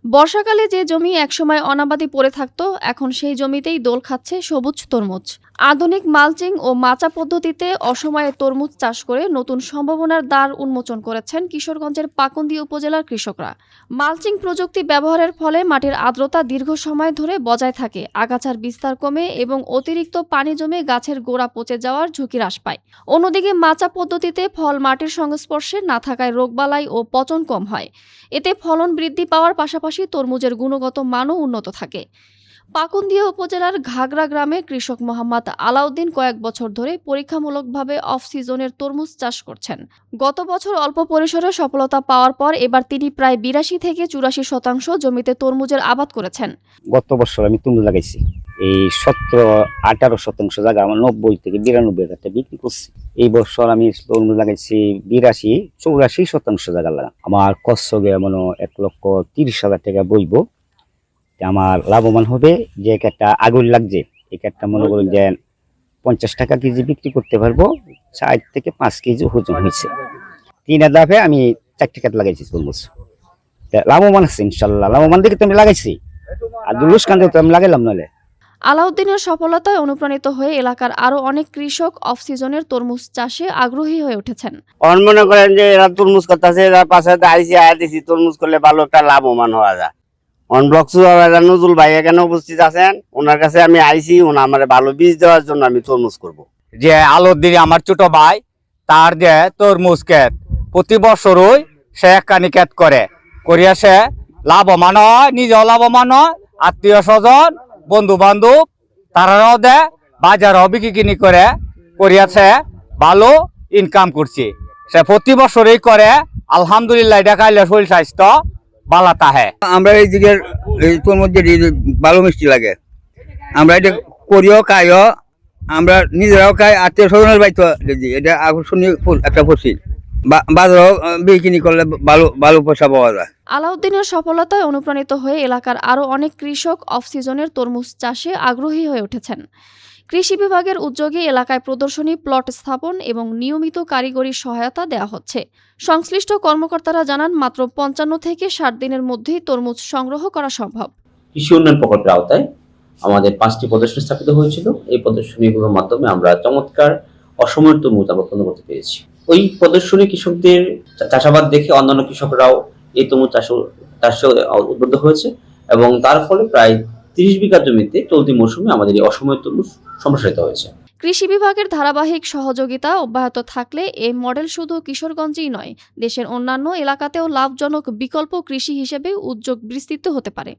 বর্ষাকালে যে জমি একসময় অনাবাদি পড়ে থাকত, এখন সেই জমিতেই দোল খাচ্ছে সবুজ তরমুজ। আধুনিক মালচিং ও মাচা পদ্ধতিতে অসময়ে তরমুজ চাষ করে নতুন সম্ভাবনার দ্বার উন্মোচন করেছেন কিশোরগঞ্জের পাকুন্দিয়া উপজেলার কৃষকরা। মালচিং প্রযুক্তি ব্যবহারের ফলে মাটির আর্দ্রতা দীর্ঘ সময় ধরে বজায় থাকে, আগাছার বিস্তার কমে এবং অতিরিক্ত পানি জমে গাছের গোড়া পচে যাওয়ার ঝুঁকি হ্রাস পায়। অন্যদিকে মাচা পদ্ধতিতে ফল মাটির সংস্পর্শে না থাকায় রোগবালাই ও পচন কম হয়। এতে ফলন বৃদ্ধি পাওয়ার পাশাপাশি তরমুজের গুণগত মানও উন্নত থাকে। পাকুন্দিয়া উপজেলার ঘাগড়া গ্রামে কৃষক মোহাম্মদ আলাউদ্দিন কয়েক বছর ধরে পরীক্ষামূলকভাবে অফ সিজনের তরমুজ চাষ করছেন। গত বছর অল্প পরিসরে সফলতা পাওয়ার পর এবার তিনি প্রায় ৮২ থেকে ৮৪% জমিতে তরমুজের আবাদ করেছেন। গত বছর আমি তরমুজ লাগাইছি, এই ১৭-১৮% জায়গা আমার ৯০ থেকে ৯২ বিক্রি করছি। এই বছর আমি তরমুজ লাগাইছি ৮২-৮৪% জায়গা লাগা। আমার কষ্ট গে মনে ১,৩০,০০০ টাকা বইব। আমার লাভবান হবে যে একটা আগুন লাগছে, এই একটা মনে করুন যে ৫০ টাকা কেজি বিক্রি করতে পারবো। ৪ থেকে ৫ কেজি ওজন হয়েছে। ৩ ধাপে আমি ৪টি ক্ষেত লাগাইছি তরমুজ। লাভবান আছে ইনশাল্লাহ, লাভবান দেখে তো আমি লাগাইছি, আর দুলুসকান তো আমি লাগাইলাম নলে। আলাউদ্দিনের সফলতায় অনুপ্রাণিত হয়ে এলাকার আরও অনেক কৃষক অফ সিজনের তরমুজ চাষে আগ্রহী হয়ে উঠেছেন। মনে করেন যে এরা তরমুজ করতেছে, এরা পাশে আইসি আয়া দিছি তরমুজ করলে ভালো একটা লাভবান হওয়া যায়। ব্লক নজরুল ভাই এখানে উপস্থিত আছেন, ওনার কাছে আমি আইসি, ওনা আমার ভালো বীজ দেওয়ার জন্য আমি তরমুজ করব। যে আলাউদ্দিন আমার ছোট ভাই, তার যে তরমুজ ক্ষেত প্রতি বছরই সে একখানি ক্ষেত করিয়া সে লাভবান হয়, নিজেও লাভবান হয়, আত্মীয় স্বজন বন্ধু বান্ধব তারাও দেয়, বাজারও বিক্রি কিনি করিয়াছে, ভালো ইনকাম করছে। সে প্রতি বছরই করে, আলহামদুলিল্লাহ। এটা খাইলে শরীর স্বাস্থ্য ভালো থাকে। আমরা এই দিকের তরমুজ ভালো মিষ্টি লাগে, আমরা এটা করিও খাইও, আমরা নিজেরাও খাই, আত্মীয় স্বজনের বাড়িতে এটা আকর্ষণীয় একটা ফসল। বাজারও বিক্রি করলে ভালো ভালো পয়সা পাওয়া যায়। আলাউদ্দিনের সফলতায় অনুপ্রাণিত হয়ে এলাকার আরও অনেক কৃষক অফ সিজনের তরমুজ চাষে আগ্রহী হয়ে উঠেছেন। কৃষি বিভাগের উদ্যোগে এলাকায় প্রদর্শনী প্লট স্থাপন এবং নিয়মিত কারিগরি সহায়তা দেওয়া হচ্ছে। সংশ্লিষ্ট কর্মকর্তারা জানান, মাত্র ৫৫ থেকে ৬০ দিনের মধ্যেই তরমুজ সংগ্রহ করা সম্ভব। কৃষি উন্নয়ন প্রকল্পের আওতায় আমাদের 5টি প্রদর্শনী স্থাপিত হয়েছিল। এই প্রদর্শনীগুলোর মাধ্যমে আমরা চমৎকার অসময়ের তরমুজ উৎপন্ন করতে পেরেছি। ওই প্রদর্শনী কৃষকদের চাষাবাদ দেখে অন্যান্য কৃষকরাও এই তরমুজ চাষে উদ্বুদ্ধ হয়েছে এবং তার ফলে প্রায় ৩০ বিঘা জমিতে চলতি মৌসুমে আমাদের এই অসময়ের তরমুজ সম্প্রসারিত হয়েছে। কৃষি বিভাগের ধারাবাহিক সহযোগিতা অব্যাহত থাকলে এই মডেল শুধু কিশোরগঞ্জেই নয়, দেশের অন্যান্য এলাকাতেও লাভজনক বিকল্প কৃষি হিসেবে উদ্যোগ বিস্তৃত হতে পারে।